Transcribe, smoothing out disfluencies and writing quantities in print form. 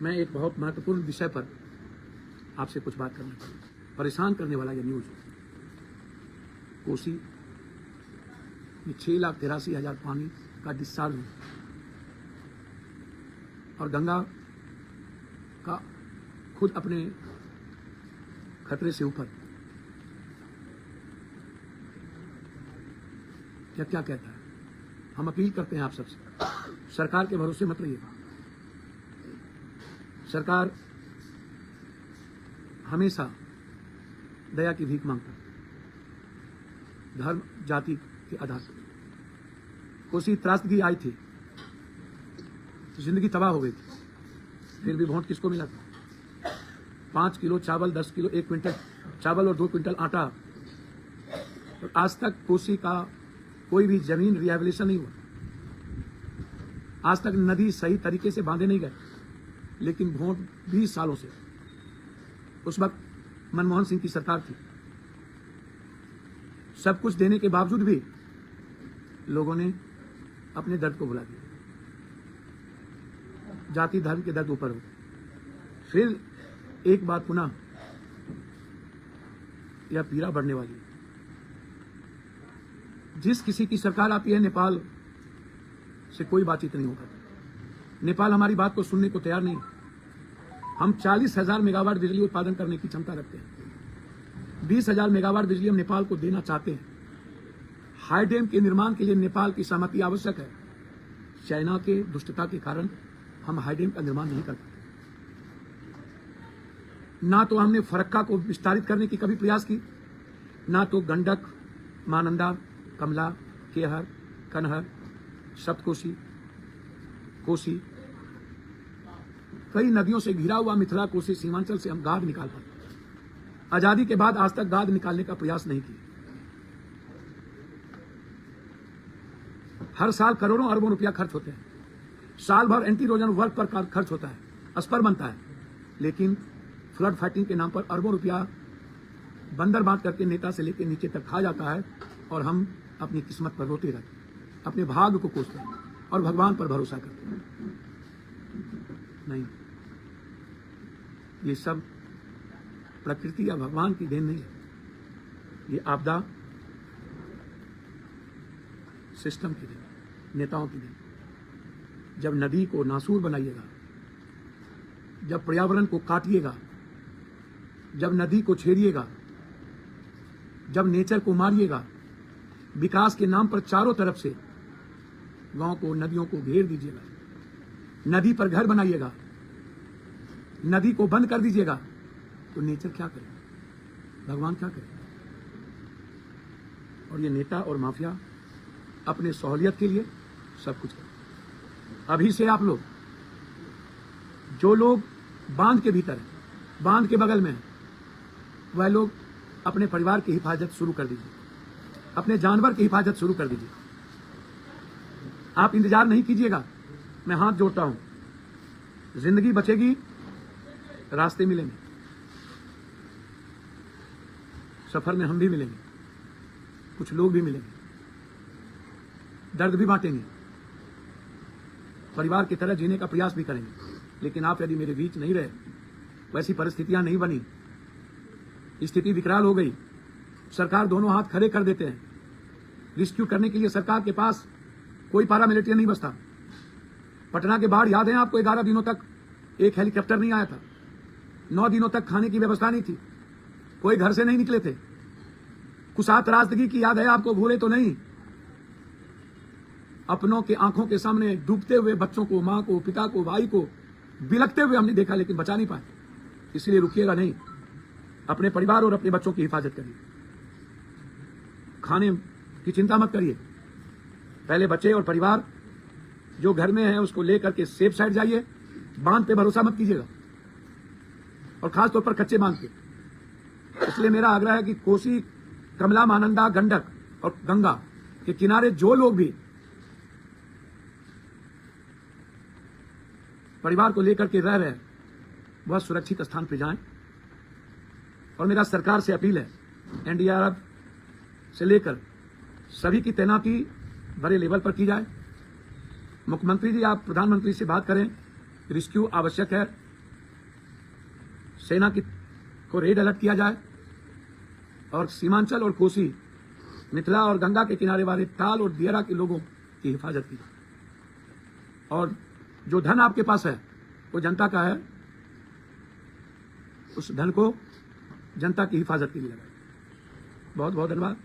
मैं एक बहुत महत्वपूर्ण विषय पर आपसे कुछ बात करना चाहूँ। परेशान करने वाला यह न्यूज, कोसी में 6,83,000 पानी का डिस्चार्ज हुआ और गंगा का खुद अपने खतरे से ऊपर क्या क्या कहता है। हम अपील करते हैं आप सबसे, सरकार के भरोसे मत रहिए। सरकार हमेशा दया की भीख मांगता है, धर्म जाति के आधार पर। कोसी त्रासदी आई थी, जिंदगी तबाह हो गई थी, फिर भी वोट किसको मिला था? 5 किलो चावल, 10 किलो, 1 क्विंटल चावल और 2 क्विंटल आटा। और आज तक कोसी का कोई भी जमीन रिहेबिलिटेशन नहीं हुआ। आज तक नदी सही तरीके से बांधे नहीं गए। लेकिन वोट 20 सालों से, उस वक्त मनमोहन सिंह की सरकार थी, सब कुछ देने के बावजूद भी लोगों ने अपने दर्द को भुला दिया। जाति धर्म के दर्द ऊपर हो। फिर एक बात पुनः यह पीड़ा बढ़ने वाली है। जिस किसी की सरकार आती है, नेपाल से कोई बातचीत नहीं होगा। नेपाल हमारी बात को सुनने को तैयार नहीं। हम 40,000 मेगावाट बिजली उत्पादन करने की क्षमता रखते हैं। 20,000 मेगावाट बिजली हम नेपाल को देना चाहते हैं। हाई डैम के निर्माण के लिए नेपाल की सहमति आवश्यक है। चाइना के दुष्टता के कारण हम हाई डैम का निर्माण नहीं कर पाते। ना तो हमने फरक्का को विस्तारित करने की कभी प्रयास की, ना तो गंडक, महानंदा, कमला, केहर, कनहर, सप्तकोशी, कोसी, कई नदियों से घिरा हुआ मिथिला कोसी सीमांचल से हम गाद निकाल पाते। आजादी के बाद आज तक गाद निकालने का प्रयास नहीं किया। हर साल करोड़ों अरबों रुपया खर्च होते हैं। साल भर एंटी इरोजन वर्क पर खर्च होता है, अस्पर बनता है, लेकिन फ्लड फाइटिंग के नाम पर अरबों रुपया बंदर बांट करके नेता से लेकर नीचे तक खा जाता है। और हम अपनी किस्मत पर रोते रहते हैं, अपने भाग्य को कोसते हैं और भगवान पर भरोसा करते हैं। नहीं, ये सब प्रकृति या भगवान की देन नहीं है। ये आपदा सिस्टम की देन, नेताओं की देन। जब नदी को नासूर बनाइएगा, जब पर्यावरण को काटिएगा, जब नदी को छेड़िएगा, जब नेचर को मारिएगा, विकास के नाम पर चारों तरफ से गांव को, नदियों को घेर दीजिएगा, नदी पर घर बनाइएगा, नदी को बंद कर दीजिएगा, तो नेचर क्या करेगा? भगवान क्या करेगा? और ये नेता और माफिया अपने सहूलियत के लिए सब कुछ करते। अभी से आप लोग, जो लोग बांध के भीतर हैं, बांध के बगल में हैं, वह लोग अपने परिवार की हिफाजत शुरू कर दीजिए, अपने जानवर की हिफाजत शुरू कर दीजिए। आप इंतजार नहीं कीजिएगा। मैं हाथ जोड़ता हूं, जिंदगी बचेगी, रास्ते मिलेंगे, सफर में हम भी मिलेंगे, कुछ लोग भी मिलेंगे, दर्द भी बांटेंगे, परिवार की तरह जीने का प्रयास भी करेंगे। लेकिन आप यदि मेरे बीच नहीं रहे, वैसी परिस्थितियां नहीं बनी, स्थिति विकराल हो गई, सरकार दोनों हाथ खड़े कर देते हैं। रेस्क्यू करने के लिए सरकार के पास कोई पैरामिलिट्री नहीं बचता। पटना के बाढ़ याद है आपको? 11 दिनों तक एक हेलीकॉप्टर नहीं आया था। 9 दिनों तक खाने की व्यवस्था नहीं थी, कोई घर से नहीं निकले थे। कुशा त्रासदी की याद है आपको? भूले तो नहीं। अपनों के आंखों के सामने डूबते हुए बच्चों को, मां को, पिता को, भाई को बिलखते हुए हमने देखा, लेकिन बचा नहीं पाए। इसलिए रुकिएगा नहीं, अपने परिवार और अपने बच्चों की हिफाजत करिए। खाने की चिंता मत करिए, पहले बच्चे और परिवार जो घर में है उसको लेकर के सेफ साइड जाइए। बांध पे भरोसा मत कीजिएगा, और खासतौर पर कच्चे बांध पे। इसलिए मेरा आग्रह है कि कोसी, कमला, महानंदा, गंडक और गंगा के किनारे जो लोग भी परिवार को लेकर के रह रहे हैं, वह सुरक्षित स्थान पर जाएं। और मेरा सरकार से अपील है, एनडीआरएफ से लेकर सभी की तैनाती बड़े लेवल पर की जाए। मुख्यमंत्री जी, आप प्रधानमंत्री से बात करें, रेस्क्यू आवश्यक है, सेना की को रेड अलर्ट किया जाए और सीमांचल और कोसी, मिथिला और गंगा के किनारे वाले ताल और दियरा के लोगों की हिफाजत की जाए। और जो धन आपके पास है वो जनता का है, उस धन को जनता की हिफाजत के लिए लगाए। बहुत बहुत धन्यवाद।